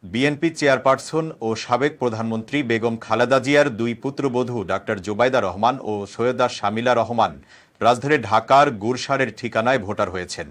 BNP chairperson ও সাবেক প্রধানমন্ত্রী বেগম খালেদা জিয়ার দুই পুত্রবধূ ডাক্তার জোবাইদা রহমান ও সৈয়দা শামিলা রহমান রাজধানী ঢাকার গুরসারের ঠিকানায় ভোটার হয়েছেন।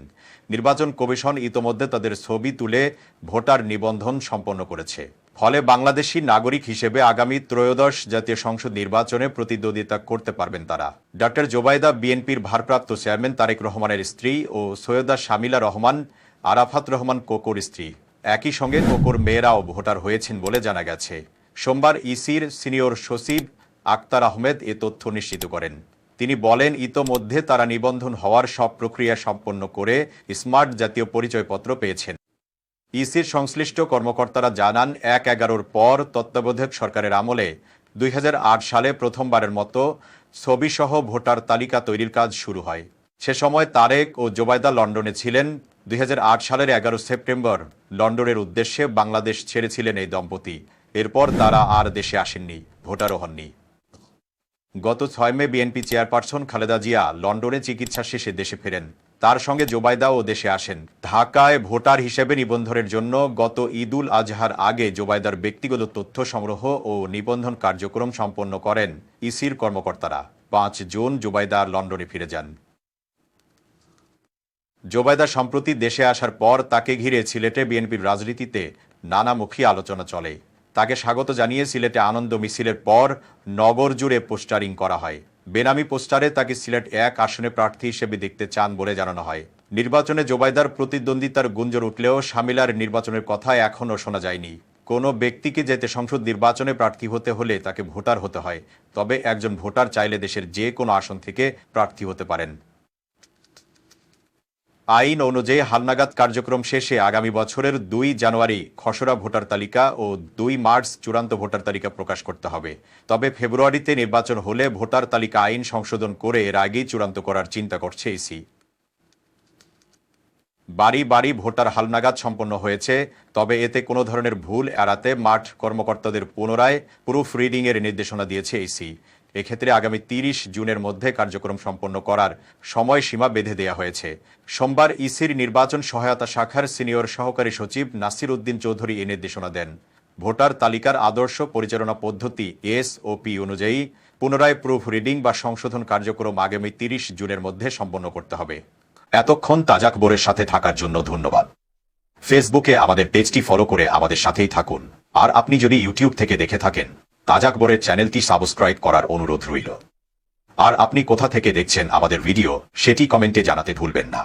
নির্বাচন কমিশন ইতোমধ্যে তাদের ছবি তুলে ভোটার নিবন্ধন সম্পন্ন করেছে। ফলে বাংলাদেশি নাগরিক হিসেবে আগামী ত্রয়োদশ জাতীয় সংসদ নির্বাচনে প্রতিদ্বন্দ্বিতা করতে পারবেন তারা। ডাক্তার জোবাইদা বিএনপির ভারপ্রাপ্ত চেয়ারম্যান তারেক রহমানের স্ত্রী ও সৈয়দা শামিলা রহমান আরাফাত রহমান কোকোর স্ত্রী। একই সঙ্গে কোকোর মেয়েরাও ভোটার হয়েছেন বলে জানা গেছে। সোমবার ইসির সিনিয়র সচিব আক্তার আহমেদ এ তথ্য নিশ্চিত করেন। তিনি বলেন, ইতোমধ্যে তারা নিবন্ধন হওয়ার সব প্রক্রিয়া সম্পন্ন করে স্মার্ট জাতীয় পরিচয়পত্র পেয়েছেন। ইসির সংশ্লিষ্ট কর্মকর্তারা জানান, ১/১১-র পর তত্ত্বাবধায়ক সরকারের আমলে ২০০৮ সালে প্রথমবারের মতো ছবিসহ ভোটার তালিকা তৈরির কাজ শুরু হয়। সে সময় তারেক ও জোবাইদা লন্ডনে ছিলেন। ২০০৮ সালের ১১ সেপ্টেম্বর লন্ডনের উদ্দেশ্যে বাংলাদেশ ছেড়েছিলেন এই দম্পতি। এরপর তারা আর দেশে আসেননি, ভোটারও হননি। গত ৬ মে বিএনপি চেয়ারপারসন খালেদা জিয়া লন্ডনে চিকিৎসা শেষে দেশে ফেরেন। তার সঙ্গে জোবাইদাও দেশে আসেন। ঢাকায় ভোটার হিসেবে নিবন্ধনের জন্য গত ঈদুল আজহার আগে জোবাইদার ব্যক্তিগত তথ্য সংগ্রহ ও নিবন্ধন কার্যক্রম সম্পন্ন করেন ইসির কর্মকর্তারা। ৫ জুন জোবাইদা লন্ডনে ফিরে যান। জোবাইদা সম্প্রতি দেশে আসার পর তাকে ঘিরে সিলেটে বিএনপির রাজনীতিতে নানামুখী আলোচনা চলে। তাকে স্বাগত জানিয়ে সিলেটে আনন্দ মিছিলের পর নগর জুড়ে পোস্টারিং করা হয়। বেনামি পোস্টারে তাকে সিলেট ১ আসনে প্রার্থী হিসেবে দেখতে চান বলে জানানো হয়। নির্বাচনে জোবাইদার প্রতিদ্বন্দ্বিতার গুঞ্জন উঠলেও শামিলার নির্বাচনের কথা এখনও শোনা যায়নি। কোনো ব্যক্তিকে যাতে সংসদ নির্বাচনে প্রার্থী হতে হলে তাকে ভোটার হতে হয়, তবে একজন ভোটার চাইলে দেশের যে কোনো আসন থেকে প্রার্থী হতে পারেন। আইন অনুযায়ী হালনাগাদ কার্যক্রম শেষে আগামী বছরের ২ জানুয়ারি খসড়া ভোটার তালিকা ও ২ মার্চ চূড়ান্ত ভোটার তালিকা প্রকাশ করতে হবে। তবে ফেব্রুয়ারিতে নির্বাচন হলে ভোটার তালিকা আইন সংশোধন করে এর আগেই চূড়ান্ত করার চিন্তা করছে ইসি। বাড়ি বাড়ি ভোটার হালনাগাদ সম্পন্ন হয়েছে, তবে এতে কোনো ধরনের ভুল এড়াতে মাঠ কর্মকর্তাদের পুনরায় প্রুফ রিডিংয়ের নির্দেশনা দিয়েছে ইসি। এক্ষেত্রে আগামী ৩০ জুনের মধ্যে কার্যক্রম সম্পন্ন করার সময়সীমা বেঁধে দেওয়া হয়েছে। সোমবার ইসির নির্বাচন সহায়তা শাখার সিনিয়র সহকারী সচিব নাসির উদ্দিন চৌধুরী এ নির্দেশনা দেন। ভোটার তালিকার আদর্শ পরিচালনা পদ্ধতি SOP অনুযায়ী পুনরায় প্রুফ রিডিং বা সংশোধন কার্যক্রম আগামী ৩০ জুনের মধ্যে সম্পন্ন করতে হবে। এতক্ষণ তাজা খবরের সাথে থাকার জন্য ধন্যবাদ। ফেসবুকে আমাদের পেজটি ফলো করে আমাদের সাথেই থাকুন। আর আপনি যদি ইউটিউব থেকে দেখে থাকেন, তাজা খবরের চ্যানেলটি সাবস্ক্রাইব করার অনুরোধ রইল। আর আপনি কোথা থেকে দেখছেন আমাদের ভিডিও, সেটি কমেন্টে জানাতে ভুলবেন না।